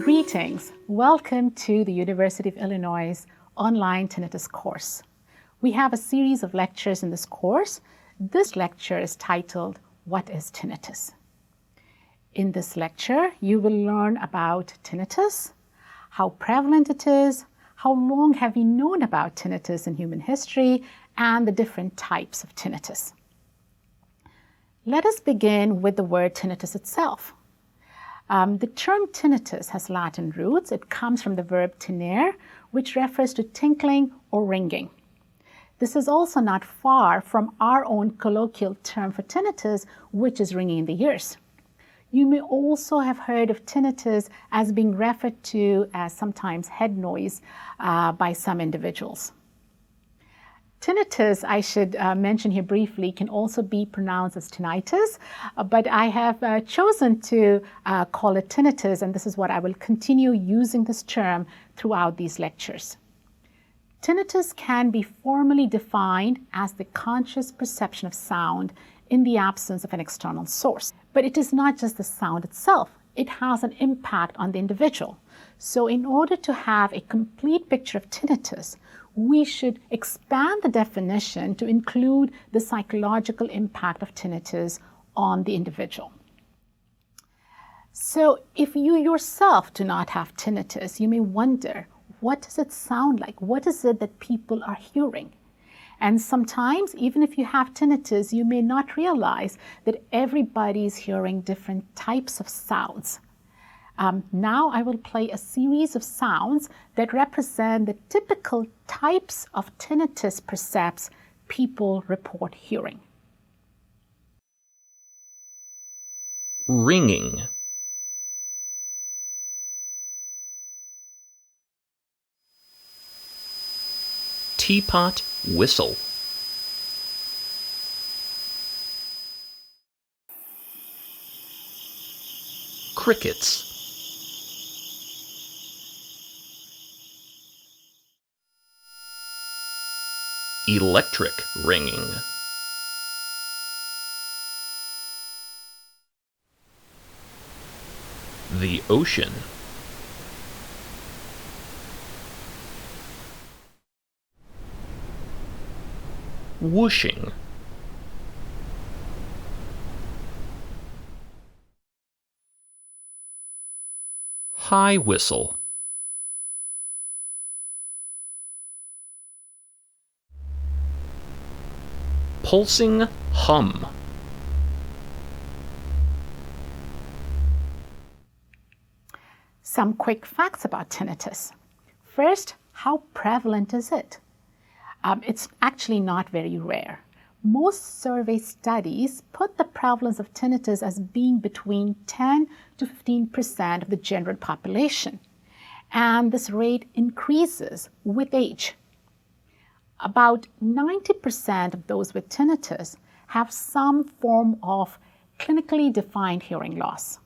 Greetings. Welcome to the University of Illinois online tinnitus course. We have a series of lectures in this course. This lecture is titled, What is Tinnitus? In this lecture, you will learn about tinnitus, how prevalent it is, how long have we known about tinnitus in human history, and the different types of tinnitus. Let us begin with the word tinnitus itself. The term tinnitus has Latin roots. It comes from the verb tinere, which refers to tinkling or ringing. This is also not far from our own colloquial term for tinnitus, which is ringing in the ears. You may also have heard of tinnitus as being referred to as sometimes head noise by some individuals. Tinnitus, I should mention here briefly, can also be pronounced as tinnitus, but I have chosen to call it tinnitus, and this is what I will continue using this term throughout these lectures. Tinnitus can be formally defined as the conscious perception of sound in the absence of an external source. But it is not just the sound itself, it has an impact on the individual. So in order to have a complete picture of tinnitus, we should expand the definition to include the psychological impact of tinnitus on the individual. So if you yourself do not have tinnitus, you may wonder, what does it sound like? What is it that people are hearing? And sometimes, even if you have tinnitus, you may not realize that everybody is hearing different types of sounds. Now I will play a series of sounds that represent the typical types of tinnitus percepts people report hearing. Ringing. Teapot whistle. Crickets. Electric ringing. The ocean. Whooshing. High whistle. Pulsing hum. Some quick facts about tinnitus. First, how prevalent is it? It's actually not very rare. Most survey studies put the prevalence of tinnitus as being between 10 to 15% of the general population, and this rate increases with age. About 90% of those with tinnitus have some form of clinically defined hearing loss.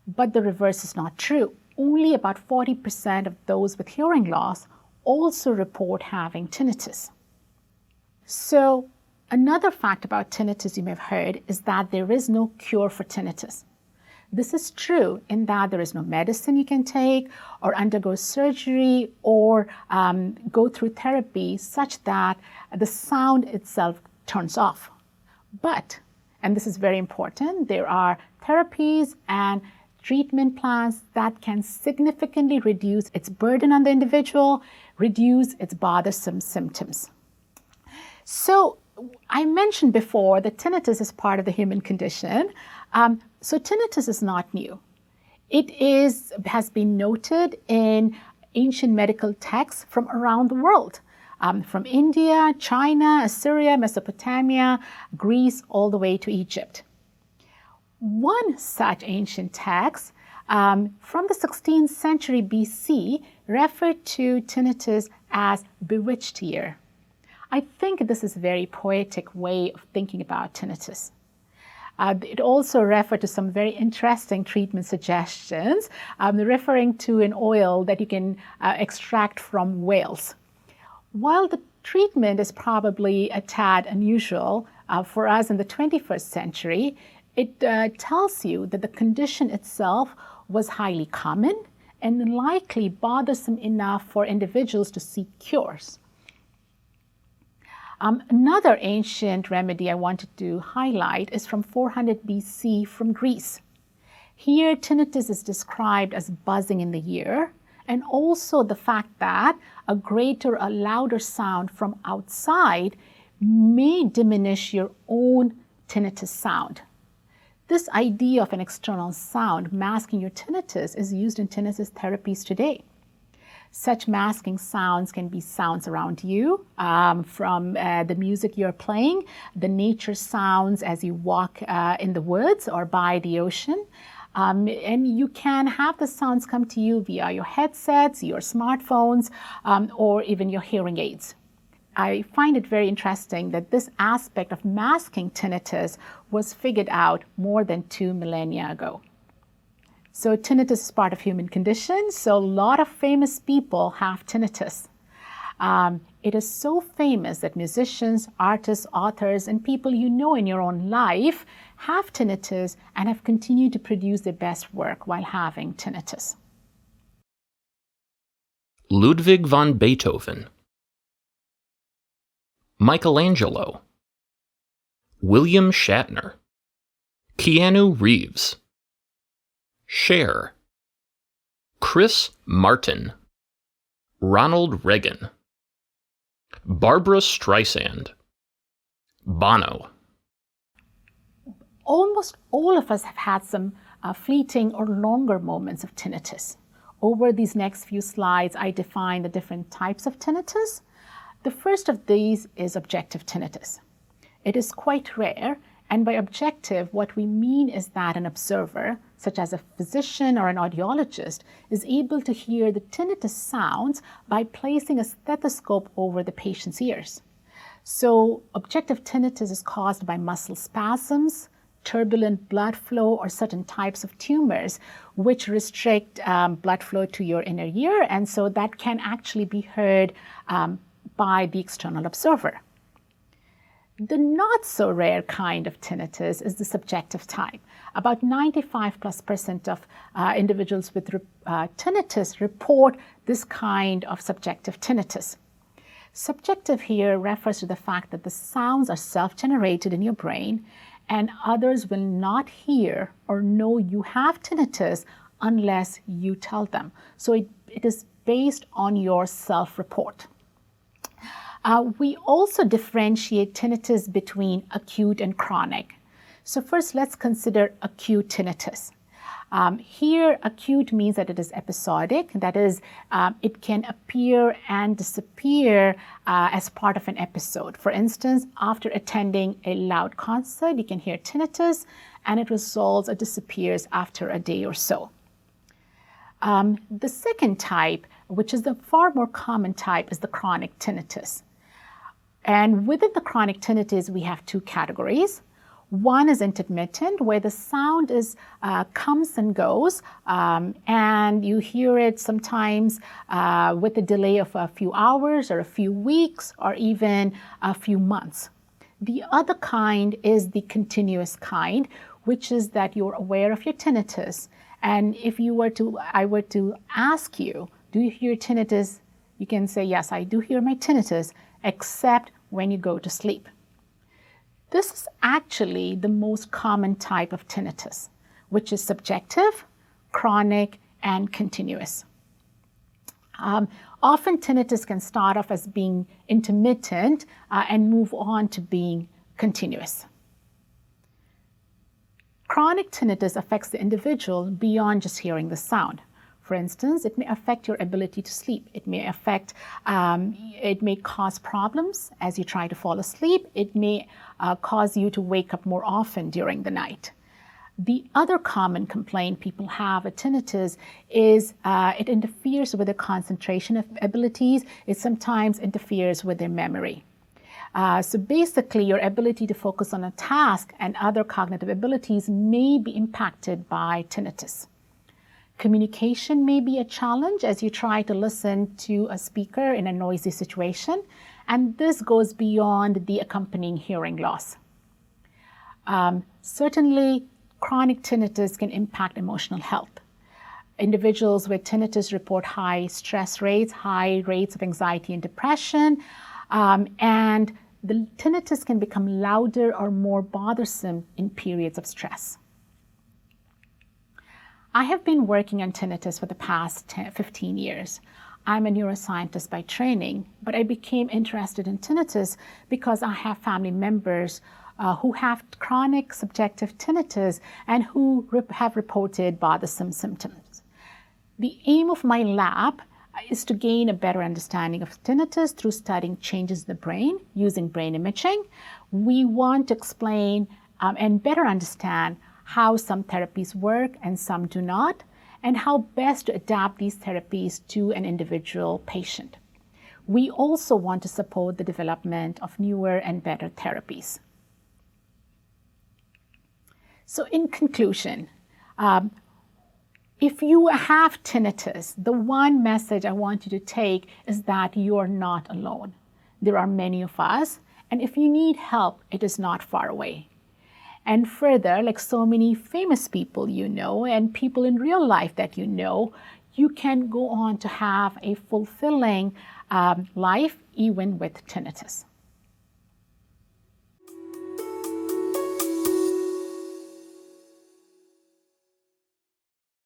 But the reverse is not true. Only about 40% of those with hearing loss also report having tinnitus. So another fact about tinnitus you may have heard is that there is no cure for tinnitus. This is true in that there is no medicine you can take or undergo surgery or go through therapy such that the sound itself turns off. But, and this is very important, there are therapies and treatment plans that can significantly reduce its burden on the individual, reduce its bothersome symptoms. So I mentioned before that tinnitus is part of the human condition. So tinnitus is not new. It has been noted in ancient medical texts from around the world, from India, China, Assyria, Mesopotamia, Greece, all the way to Egypt. One such ancient text from the 16th century BC referred to tinnitus as bewitched ear. I think this is a very poetic way of thinking about tinnitus. It also referred to some very interesting treatment suggestions, referring to an oil that you can extract from whales. While the treatment is probably a tad unusual for us in the 21st century, it tells you that the condition itself was highly common and likely bothersome enough for individuals to seek cures. Another ancient remedy I wanted to highlight is from 400 BC from Greece. Here, tinnitus is described as buzzing in the ear, and also the fact that a greater or louder sound from outside may diminish your own tinnitus sound. This idea of an external sound masking your tinnitus is used in tinnitus therapies today. Such masking sounds can be sounds around you, from the music you're playing, the nature sounds as you walk in the woods or by the ocean. And you can have the sounds come to you via your headsets, your smartphones, or even your hearing aids. I find it very interesting that this aspect of masking tinnitus was figured out more than 2 millennia ago. So tinnitus is part of human condition, so a lot of famous people have tinnitus. It is so famous that musicians, artists, authors, and people you know in your own life have tinnitus and have continued to produce their best work while having tinnitus. Ludwig van Beethoven, Michelangelo, William Shatner, Keanu Reeves, Cher, Chris Martin, Ronald Reagan, Barbra Streisand, Bono. Almost all of us have had some fleeting or longer moments of tinnitus. Over these next few slides, I define the different types of tinnitus. The first of these is objective tinnitus. It is quite rare, and by objective, what we mean is that an observer, such as a physician or an audiologist, is able to hear the tinnitus sounds by placing a stethoscope over the patient's ears. So objective tinnitus is caused by muscle spasms, turbulent blood flow, or certain types of tumors which restrict blood flow to your inner ear, and so that can actually be heard by the external observer. The not so rare kind of tinnitus is the subjective type. About 95% of individuals with tinnitus report this kind of subjective tinnitus. Subjective here refers to the fact that the sounds are self-generated in your brain, and others will not hear or know you have tinnitus unless you tell them. So it is based on your self-report. We also differentiate tinnitus between acute and chronic. So first, let's consider acute tinnitus. Here, acute means that it is episodic. That is, it can appear and disappear as part of an episode. For instance, after attending a loud concert, you can hear tinnitus, and it resolves or disappears after a day or so. The second type, which is the far more common type, is the chronic tinnitus. And within the chronic tinnitus, we have two categories. One is intermittent, where the sound comes and goes, and you hear it sometimes with a delay of a few hours or a few weeks or even a few months. The other kind is the continuous kind, which is that you're aware of your tinnitus. And if I were to ask you, do you hear tinnitus? You can say, yes, I do hear my tinnitus, except when you go to sleep. This is actually the most common type of tinnitus, which is subjective, chronic, and continuous. Often tinnitus can start off as being intermittent and move on to being continuous. Chronic tinnitus affects the individual beyond just hearing the sound. For instance, it may affect your ability to sleep. It may cause problems as you try to fall asleep. It may cause you to wake up more often during the night. The other common complaint people have with tinnitus is it interferes with their concentration abilities. It sometimes interferes with their memory. So basically, your ability to focus on a task and other cognitive abilities may be impacted by tinnitus. Communication may be a challenge as you try to listen to a speaker in a noisy situation, and this goes beyond the accompanying hearing loss. Certainly, chronic tinnitus can impact emotional health. Individuals with tinnitus report high stress rates, high rates of anxiety and depression, and the tinnitus can become louder or more bothersome in periods of stress. I have been working on tinnitus for the past 15 years. I'm a neuroscientist by training, but I became interested in tinnitus because I have family members who have chronic subjective tinnitus and who have reported bothersome symptoms. The aim of my lab is to gain a better understanding of tinnitus through studying changes in the brain using brain imaging. We want to explain and better understand how some therapies work and some do not, and how best to adapt these therapies to an individual patient. We also want to support the development of newer and better therapies. So in conclusion, if you have tinnitus, the one message I want you to take is that you're not alone. There are many of us, and if you need help, it is not far away. And further, like so many famous people you know and people in real life that you know, you can go on to have a fulfilling life even with tinnitus.